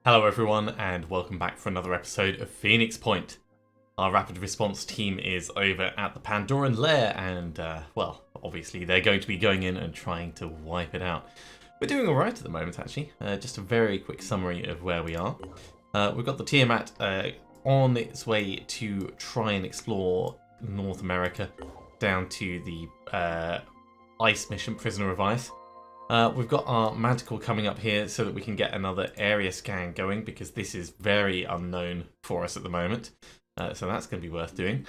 Hello everyone and welcome back for another episode of Phoenix Point. Our rapid response team is over at the Pandoran lair and, well, obviously they're going to be going in and trying to wipe it out. We're doing alright at the moment actually, just a very quick summary of where we are. We've got the Tiamat on its way to try and explore North America down to the ice mission, Prisoner of Ice. We've got our Manticore coming up here so that we can get another area scan going because this is very unknown for us at the moment. So that's going to be worth doing.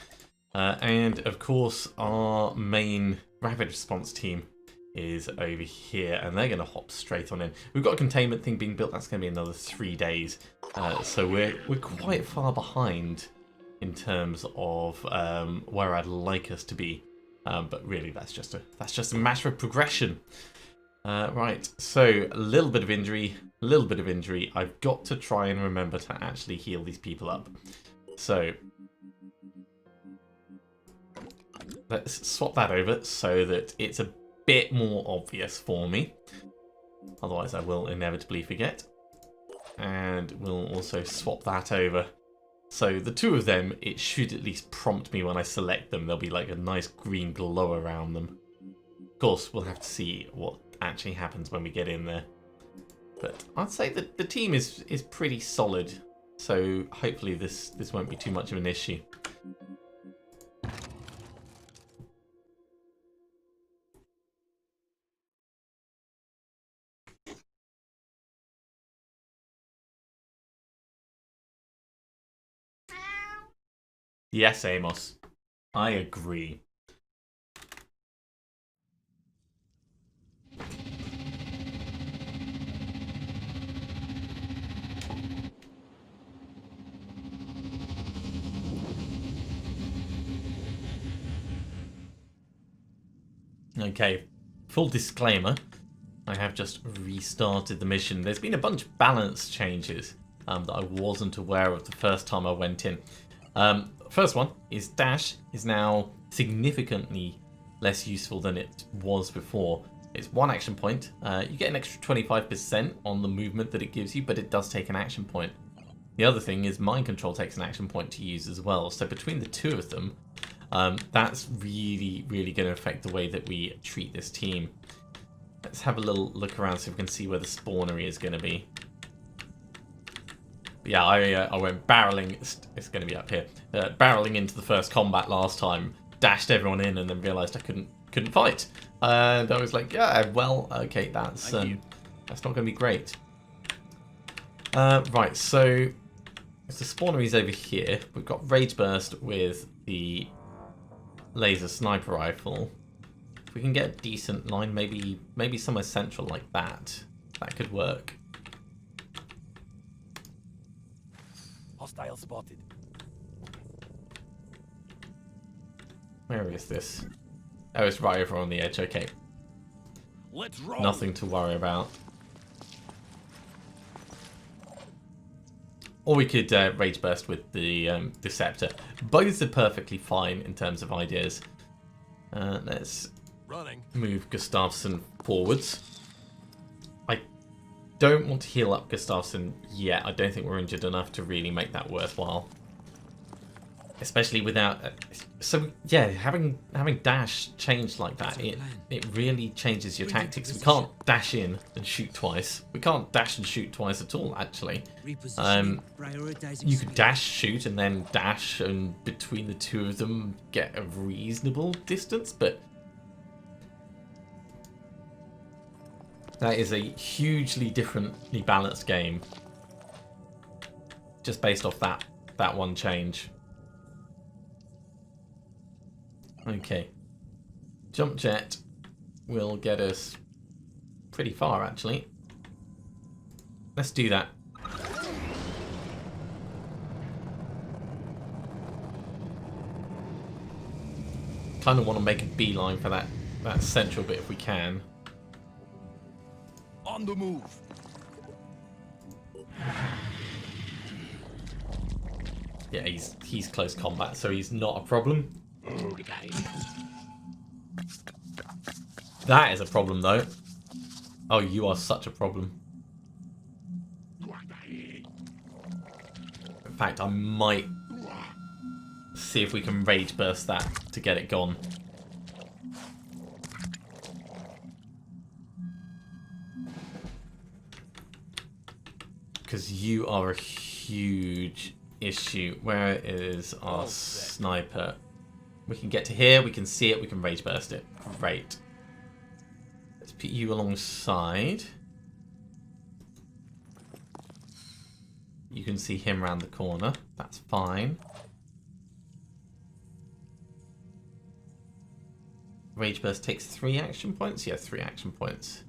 And of course our main rapid response team is over here and they're going to hop straight on in. We've got a containment thing being built, that's going to be another 3 days. So we're quite far behind in terms of where I'd like us to be. But really that's just a matter of progression. Right, so a little bit of injury. I've got to try and remember to actually heal these people up. So let's swap that over so that it's a bit more obvious for me. Otherwise I will inevitably forget. And we'll also swap that over. So the two of them, it should at least prompt me when I select them. There'll be like a nice green glow around them. Of course, we'll have to see what actually happens when we get in there. But I'd say that the team is pretty solid. So hopefully this won't be too much of an issue. Yes, Amos. I agree. Okay, full disclaimer, I have just restarted the mission. There's been a bunch of balance changes that I wasn't aware of the first time I went in. First one is dash is now significantly less useful than it was before. It's 1 action point. You get an extra 25% on the movement that it gives you, but it does take an action point. The other thing is mind control takes an action point to use as well. So between the two of them, that's really going to affect the way that we treat this team. Let's have a little look around so we can see where the spawnery is going to be. Yeah, I went barreling, it's going to be up here, barreling into the first combat last time, dashed everyone in and then realised I couldn't fight. And I was like, yeah, well, okay, that's not going to be great. Right, so the spawnery's over here. We've got Rage Burst with the laser sniper rifle. If we can get a decent line, maybe somewhere central like that could work. Hostile spotted. Where is this? Oh, it's right over on the edge. Okay. Let's roll. Nothing to worry about. Or we could Rage Burst with the Deceptor. Both are perfectly fine in terms of ideas. Let's move Gustafsson forwards. I don't want to heal up Gustafsson yet. I don't think we're injured enough to really make that worthwhile. Especially without... so, yeah, having dash changed like that, it really changes your tactics. We can't dash in and shoot twice. We can't dash and shoot twice at all, actually. You could dash, shoot, and then dash, and between the two of them get a reasonable distance, but... that is a hugely differently balanced game. Just based off that one change. Okay. Jump jet will get us pretty far, actually. Let's do that. Kind of want to make a beeline for that central bit if we can. On the move. Yeah, he's close combat, so he's not a problem. That is a problem, though. Oh, you are such a problem. fact, I might see if we can rage burst that to get it gone. Because you are a huge issue. Where is our sniper? We can get to here, we can see it, we can rage burst it. Great. Let's put you alongside. You can see him around the corner. That's fine. Rage burst takes 3 action points? Yeah, 3 action points.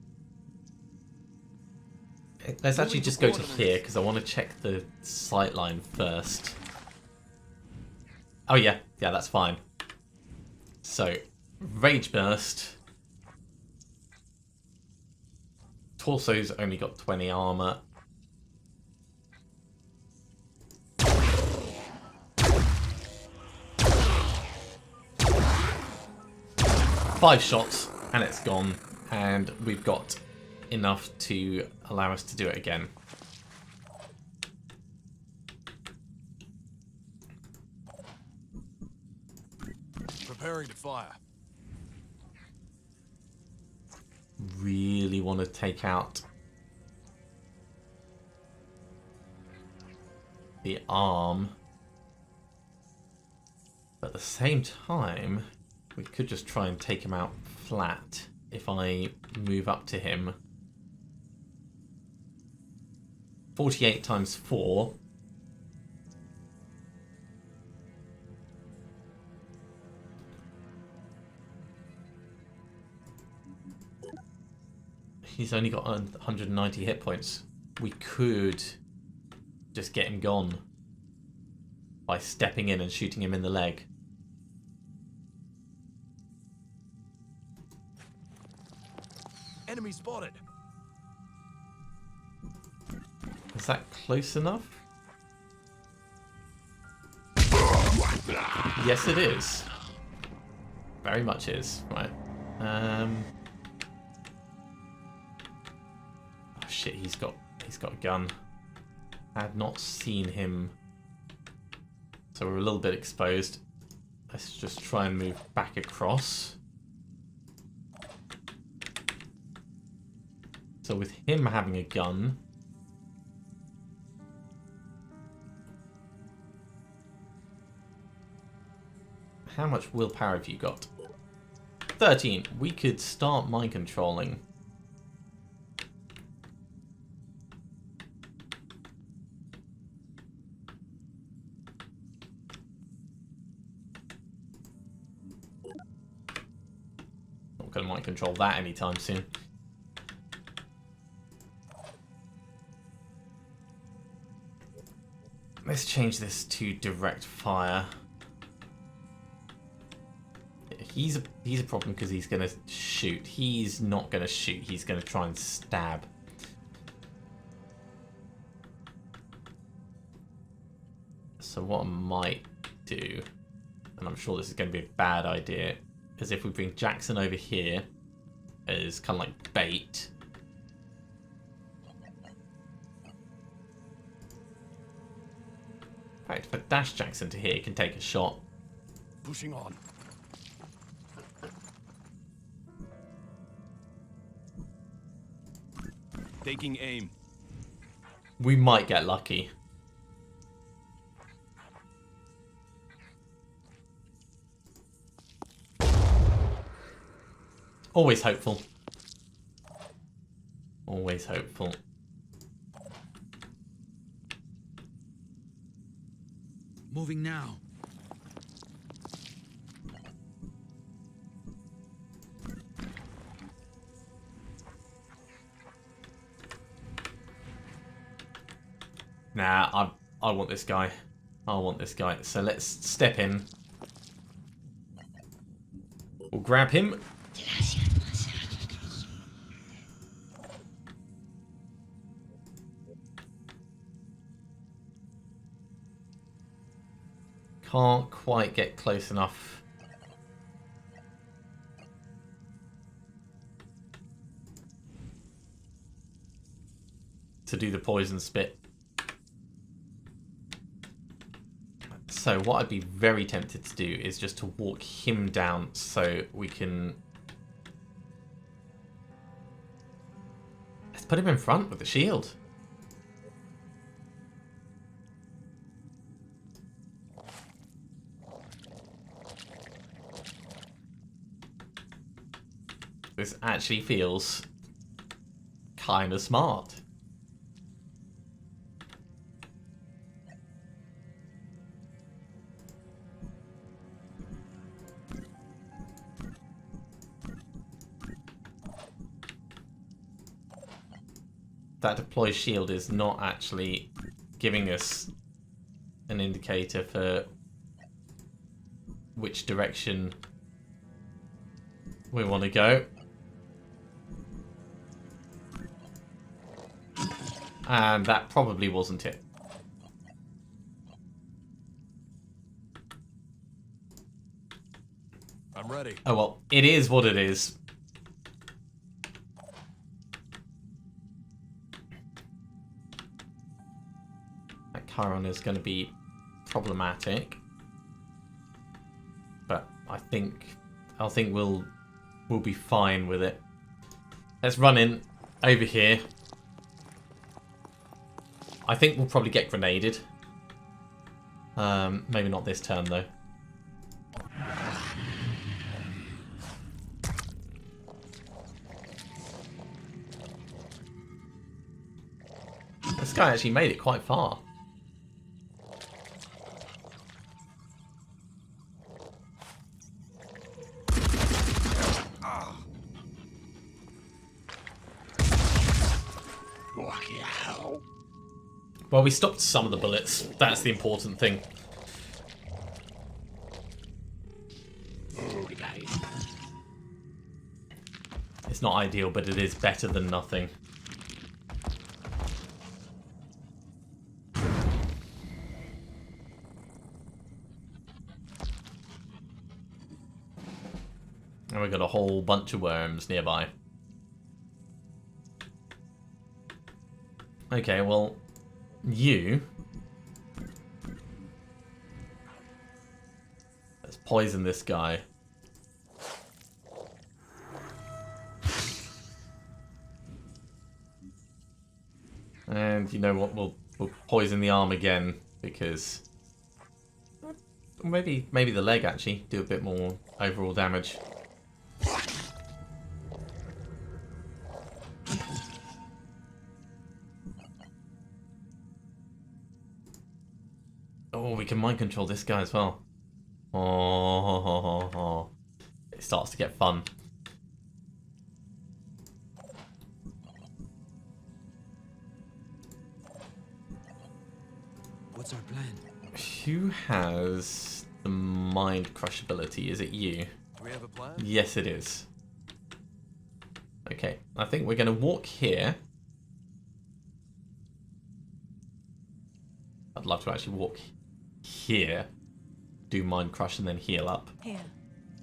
Let's actually just go to here, because I want to check the sight line first. Oh yeah, that's fine. So, Rage Burst. Torso's only got 20 armor. Five shots, and it's gone. And we've got enough to allow us to do it again. Preparing to fire. Really want to take out the arm. But at the same time, we could just try and take him out flat if I move up to him. 48 times 4. He's only got 190 hit points. We could just get him gone by stepping in and shooting him in the leg. Enemy spotted. Is that close enough? Yes, it is. Very much is. Right. Oh shit, he's got a gun. I had not seen him, so we're a little bit exposed. Let's just try and move back across. So with him having a gun, how much willpower have you got? 13. We could start mind controlling. Not going to mind control that anytime soon. Let's change this to direct fire. He's a problem because he's going to shoot. He's not going to shoot. He's going to try and stab. So what I might do, and I'm sure this is going to be a bad idea, is if we bring Jackson over here as kind of like bait. In fact, if I dash Jackson to here, he can take a shot. Pushing on. Taking aim. We might get lucky. Always hopeful. Always hopeful. Moving now. Nah, I want this guy. I want this guy. So let's step in. We'll grab him. Can't quite get close enough. To do the poison spit. So what I'd be very tempted to do is just to walk him down so we can... Let's put him in front with the shield. This actually feels kind of smart. That deploy shield is not actually giving us an indicator for which direction we want to go. And that probably wasn't it. I'm ready. Oh well, it is what it is. That Chiron is going to be problematic, but I think we'll be fine with it. Let's run in over here. I think we'll probably get grenaded. Maybe not this turn though. This guy actually made it quite far. Well, we stopped some of the bullets. That's the important thing. It's not ideal, but it is better than nothing. And we've got a whole bunch of worms nearby. Okay, well, you... Let's poison this guy. And you know what, we'll poison the arm again, because... Maybe the leg, actually, do a bit more overall damage. Oh, we can mind control this guy as well. Oh. It starts to get fun. What's our plan? Who has the mind crush ability? Is it you? Do we have a plan? Yes, it is. Okay, I think we're going to walk here. I'd love to actually walk here, do mind crush, and then heal up. Here.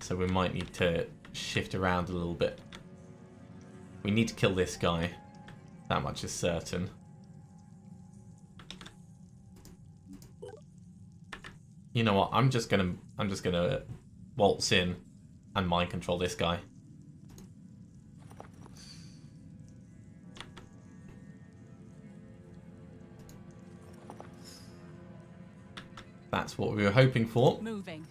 So we might need to shift around a little bit. We need to kill this guy. That much is certain. You know what? I'm just gonna waltz in and mind control this guy. That's what we were hoping for. Moving.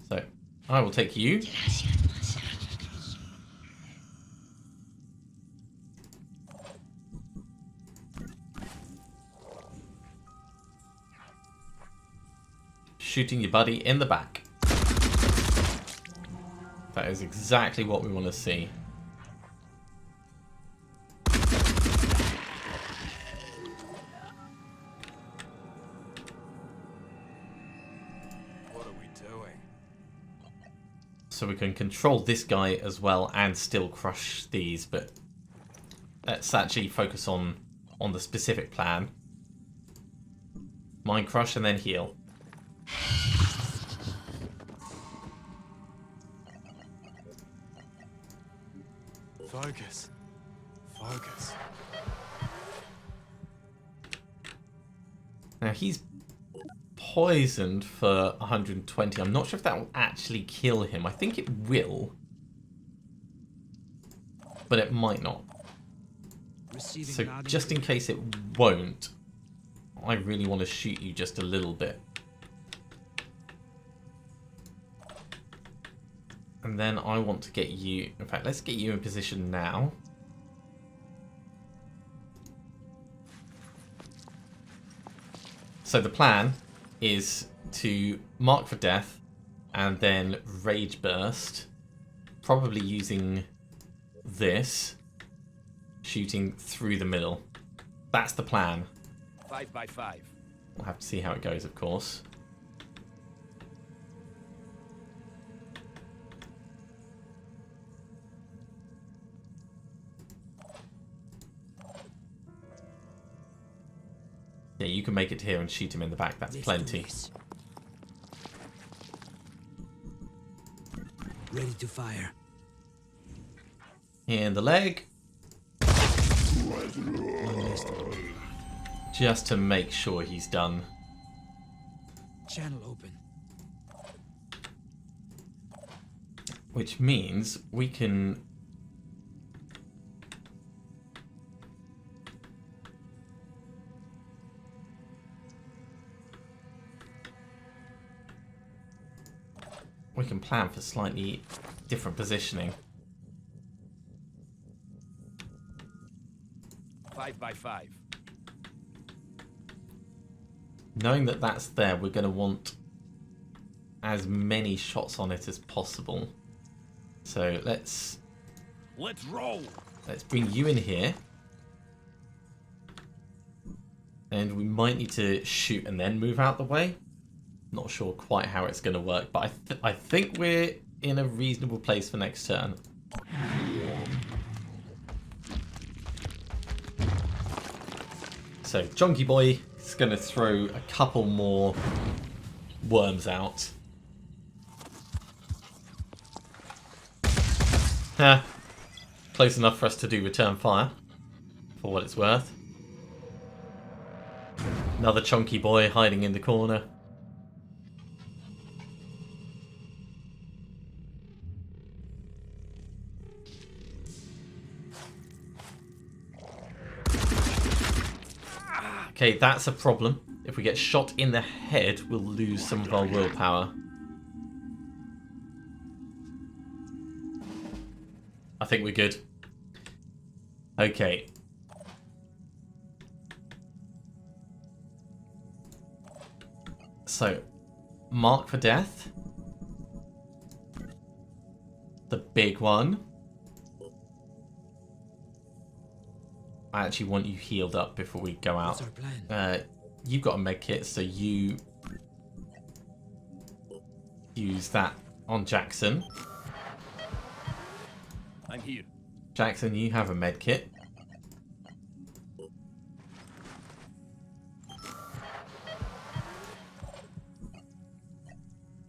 So, I will take you. Shooting your buddy in the back. That is exactly what we want to see. What are we doing? So we can control this guy as well and still crush these, but let's actually focus on the specific plan. Mind crush and then heal. Focus. Focus. he's poisoned for 120. I'm not sure if that will actually kill him. I think it will, but it might not. So just in case it won't, I really want to shoot you just a little bit. And then I want to get you... In fact, let's get you in position now. So the plan is to mark for death and then rage burst, probably using this, shooting through the middle. That's the plan. 5 by 5. We'll have to see how it goes, of course. Yeah, you can make it here and shoot him in the back. That's plenty. Ready to fire. In the leg. Just to make sure he's done. Channel open. Which means we can... We can plan for slightly different positioning. 5 by 5. Knowing that that's there, we're going to want as many shots on it as possible. So let's roll. Let's bring you in here. And we might need to shoot and then move out the way. Not sure quite how it's going to work, but I think we're in a reasonable place for next turn. So Jonky Boy is going to throw a couple more worms out. Close enough for us to do return fire, for what it's worth. Another Chunky Boy hiding in the corner. Okay, that's a problem. If we get shot in the head, we'll lose some of our willpower. I think we're good. Okay. So, mark for death. The big one. I actually want you healed up before we go out. What's our plan? You've got a med kit, so you use that on Jackson. I'm here. Jackson, you have a med kit.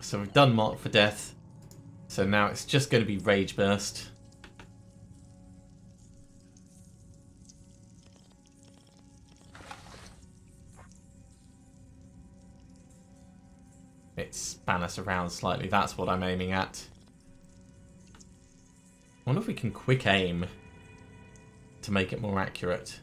So we've done mark for death. So now it's just going to be rage burst. Span us around slightly. That's what I'm aiming at. I wonder if we can quick aim to make it more accurate.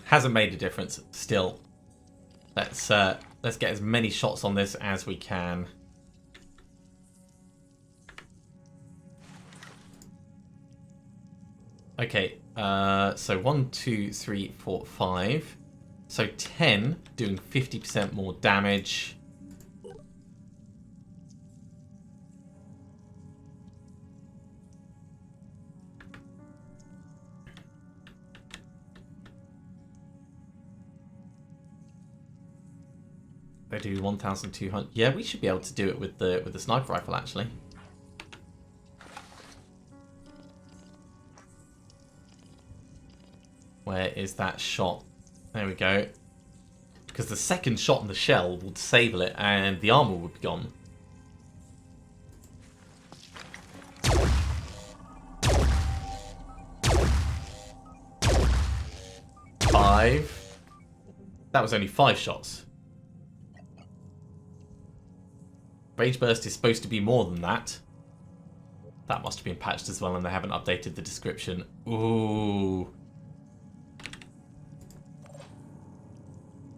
Hasn't made a difference. Still, let's get as many shots on this as we can. Okay, so 1, 2, 3, 4, 5. So 10 doing 50% more damage. They do 1,200. Yeah, we should be able to do it with the sniper rifle actually. Where is that shot? There we go. Because the second shot in the shell will disable it and the armor will be gone. Five. That was only 5 shots. Rage burst is supposed to be more than that. That must have been patched as well and they haven't updated the description. Ooh.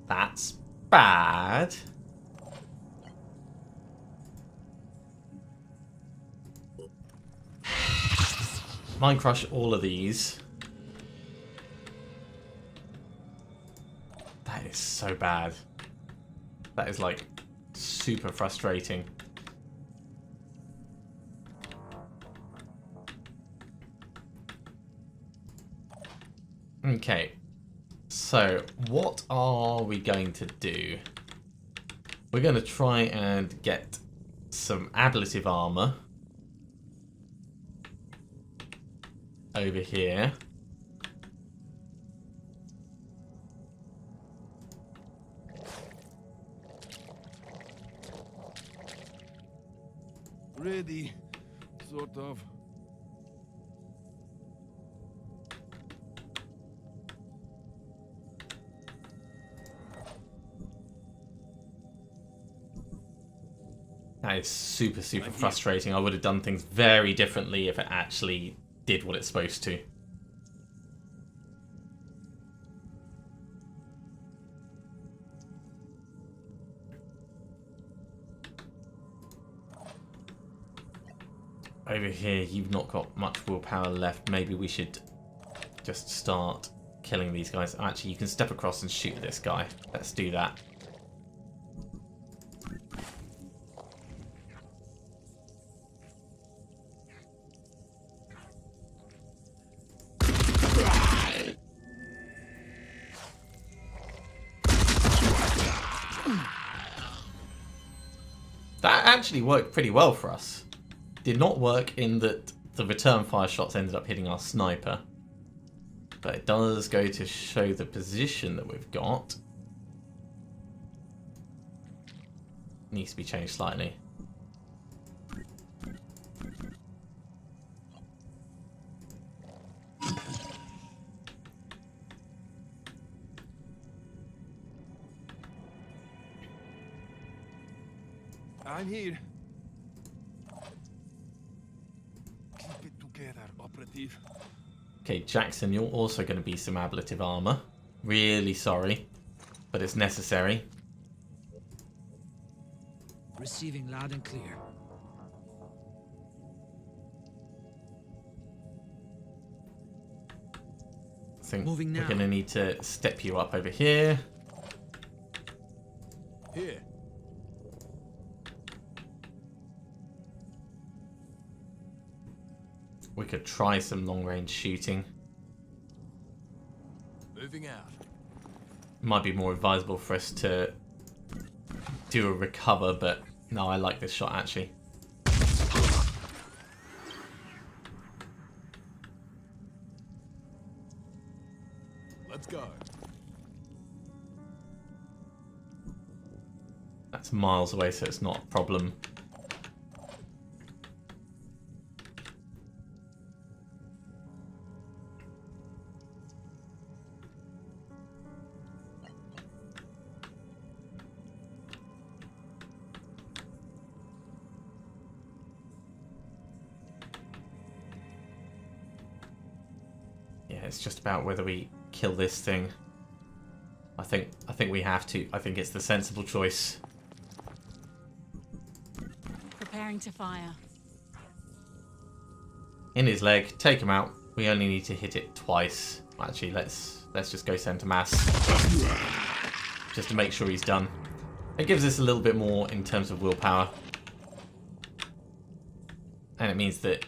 That's bad. Mind crush all of these. That is so bad. That is like super frustrating. Okay. So, what are we going to do? We're going to try and get some ablative armor over here. Ready, sort of. That is super frustrating. I would have done things very differently if it actually did what it's supposed to. Over here, you've not got much willpower left. Maybe we should just start killing these guys. Actually, you can step across and shoot this guy. Let's do that. That actually worked pretty well for us. Did not work in that the return fire shots ended up hitting our sniper. But it does go to show the position that we've got. Needs to be changed slightly. I'm here. Keep it together, operative. Okay, Jackson, you're also going to be some ablative armor. Really sorry, but it's necessary. Receiving loud and clear. I think Moving we're now. going to need to step you up over here. Here. We could try some long-range shooting. Moving out. Might be more advisable for us to do a recover, but no, I like this shot actually. Let's go. That's miles away, so it's not a problem. It's just about whether we kill this thing. I think we have to. I think it's the sensible choice. Preparing to fire. In his leg, take him out. We only need to hit it twice. Actually, let's just go center mass. Just to make sure he's done. It gives us a little bit more in terms of willpower. And it means that,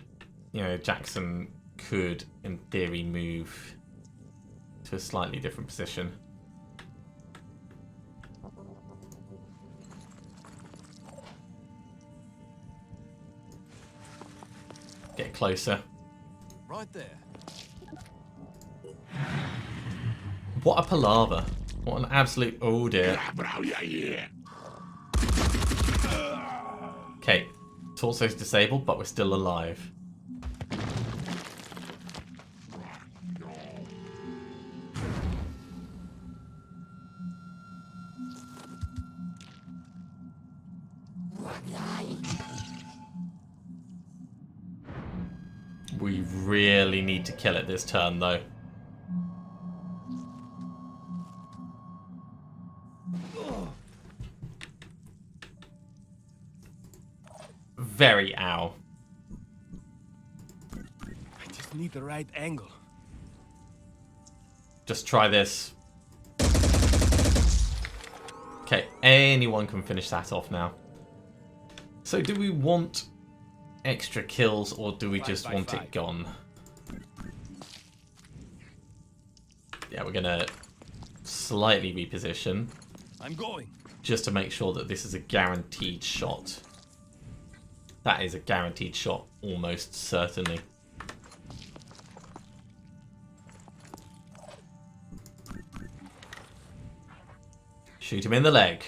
you know, Jackson could, in theory, move to a slightly different position. closer. Right there. What a palaver. What an absolute... Oh dear. Okay, torso's disabled, but we're still alive. We really need to kill it this turn, though. Very ow. I just need the right angle. Just try this. Okay, anyone can finish that off now. So do we want extra kills, or do we just want it gone? Yeah, we're gonna slightly reposition I'm going. just to make sure that this is a guaranteed shot. That is a guaranteed shot, almost certainly. Shoot him in the leg.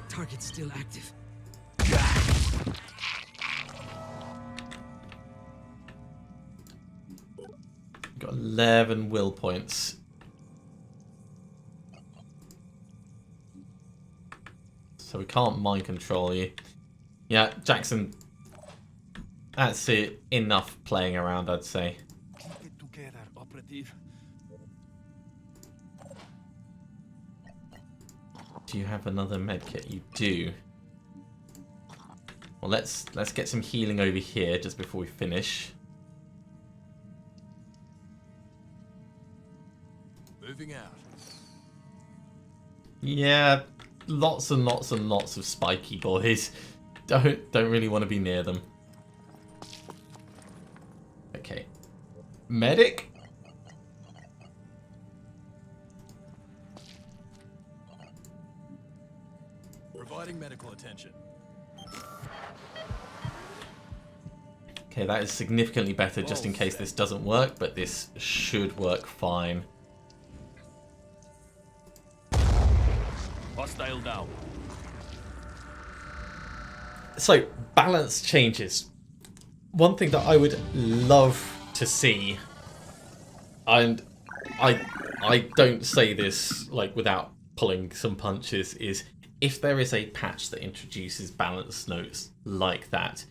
Target's still active. Got 11 will points. So we can't mind control you. Yeah, Jackson. That's it. Enough playing around, I'd say. Keep it together, operative. Do you have another medkit? You do. Well, let's get some healing over here just before we finish. Moving out. Yeah, lots and lots and lots of spiky boys. Don't really want to be near them. Okay. Medic? Providing medical attention. Okay, that is significantly better just in case this doesn't work, but this should work fine. Hostile down. So, balance changes. One thing that I would love to see, and I don't say this like without pulling some punches, is if there is a patch that introduces balance notes like that,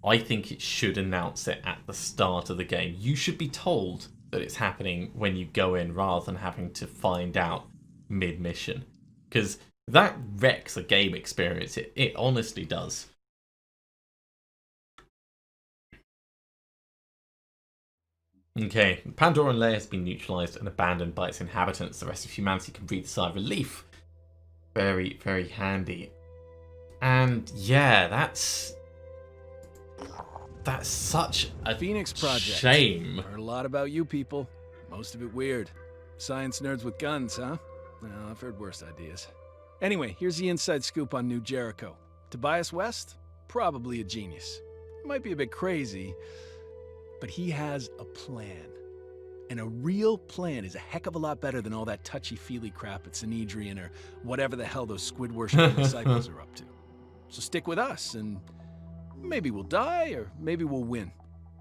I think it should announce it at the start of the game. You should be told that it's happening when you go in rather than having to find out mid-mission. Because that wrecks a game experience. It honestly does. Okay, the Pandoran layer has been neutralized and abandoned by its inhabitants. The rest of humanity can breathe a sigh of relief. Very, very handy. And yeah, that's such a Phoenix Project. shame. Heard a lot about you people. Most of it weird. Science nerds with guns, huh? No, I've heard worse ideas. Anyway, here's the inside scoop on New Jericho. Tobias West? Probably a genius. Might be a bit crazy, but he has a plan. And a real plan is a heck of a lot better than all that touchy-feely crap at Sanhedrin or whatever the hell those squid-worshipping disciples are up to. So stick with us, and maybe we'll die, or maybe we'll win.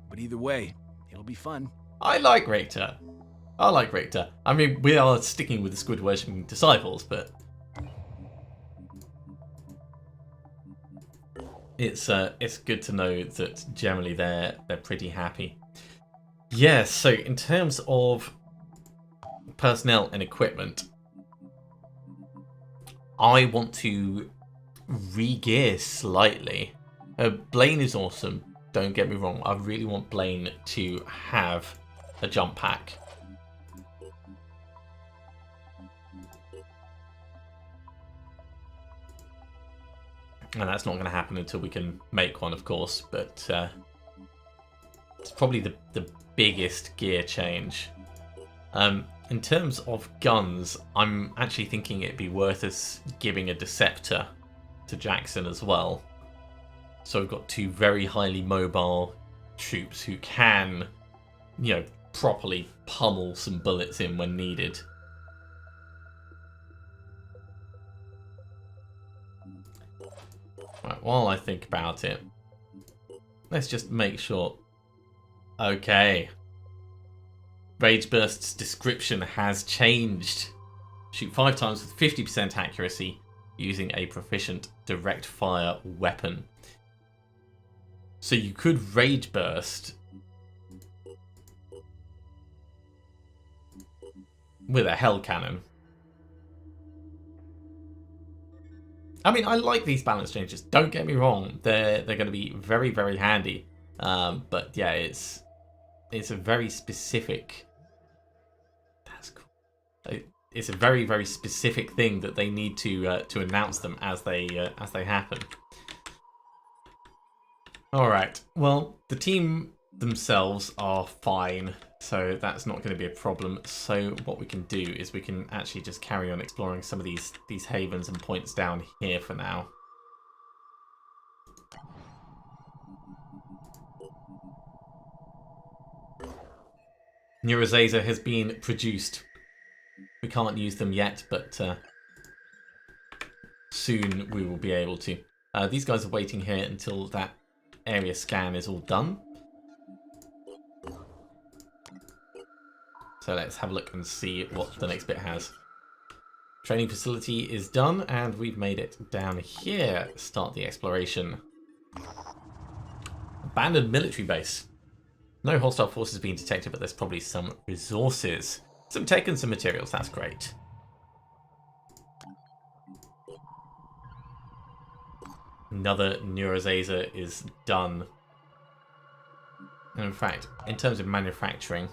But either way, it'll be fun. I like Richter. I mean, we are sticking with the squid worshipping disciples, but it's good to know that generally they're pretty happy. Yeah, so in terms of personnel and equipment, I want to re-gear slightly. Blaine is awesome, don't get me wrong. I really want Blaine to have a jump pack. And that's not going to happen until we can make one, of course, but it's probably the biggest gear change. In terms of guns, I'm actually thinking it'd be worth us giving a Deceptor to Jackson as well. So we've got two very highly mobile troops who can, properly pummel some bullets in when needed. Right, while I think about it, let's just make sure. Okay. Rage Burst's description has changed. Shoot 5 times with 50% accuracy using a proficient direct fire weapon. So you could Rage Burst with a Hell Cannon. I mean, I like these balance changes. Don't get me wrong; they're going to be very, very handy. But yeah, it's a very specific. That's cool. It's a very, very specific thing that they need to announce them as they happen. All right. Well, the team themselves are fine, so that's not going to be a problem. So what we can do is we can actually just carry on exploring some of these havens and points down here for now. Neurozaza has been produced. We can't use them yet, but soon we will be able to. These guys are waiting here until that area scan is all done. So let's have a look and see what the next bit has. Training facility is done, and we've made it down here. Start the exploration. Abandoned military base. No hostile forces being detected, but there's probably some resources. Some tech and some materials, that's great. Another Neurozaza is done. And in fact, in terms of manufacturing,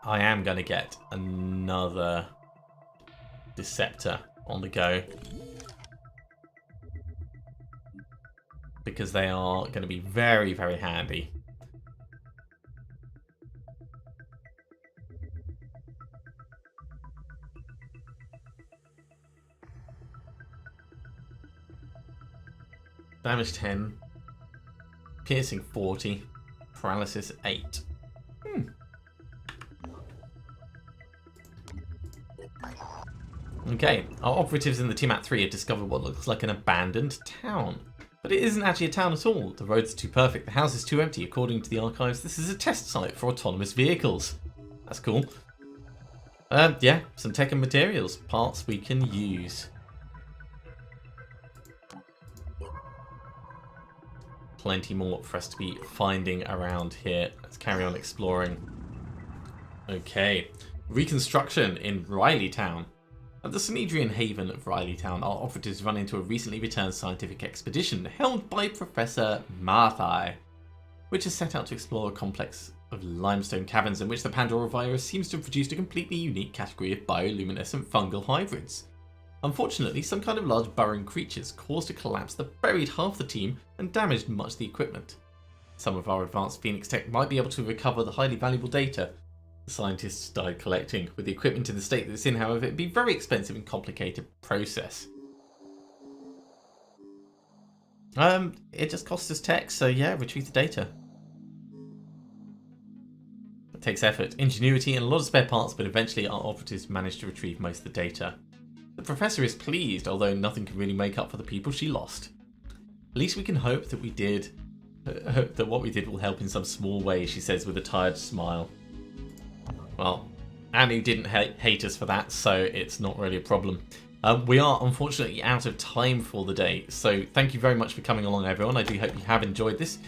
I am going to get another Deceptor on the go. Because they are going to be very, very handy. Damage 10, piercing 40, paralysis 8. Okay, our operatives in the Tiamat 3 have discovered what looks like an abandoned town. But it isn't actually a town at all. The roads are too perfect, the house is too empty. According to the archives, this is a test site for autonomous vehicles. That's cool. Yeah, some tech and materials, parts we can use. Plenty more for us to be finding around here. Let's carry on exploring. Okay. Reconstruction in Riley Town. At the Synedrian Haven of Riley Town, our operatives run into a recently returned scientific expedition held by Professor Marthai, which is set out to explore a complex of limestone caverns in which the Pandora virus seems to have produced a completely unique category of bioluminescent fungal hybrids. Unfortunately, some kind of large burrowing creatures caused a collapse that buried half the team and damaged much of the equipment. Some of our advanced Phoenix tech might be able to recover the highly valuable data the scientists died collecting. With the equipment in the state that it's in, however, it'd be a very expensive and complicated process. It just costs us tech, so yeah, retrieve the data. It takes effort, ingenuity, and a lot of spare parts, but eventually our operatives managed to retrieve most of the data. The professor is pleased, although nothing can really make up for the people she lost. At least we can hope that what we did will help in some small way, she says with a tired smile. Well, Annie didn't hate us for that, so it's not really a problem. We are unfortunately out of time for the day, so thank you very much for coming along, everyone. I do hope you have enjoyed this.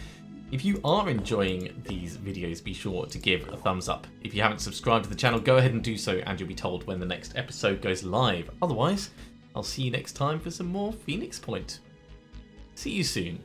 If you are enjoying these videos, be sure to give a thumbs up. If you haven't subscribed to the channel, go ahead and do so, and you'll be told when the next episode goes live. Otherwise, I'll see you next time for some more Phoenix Point. See you soon.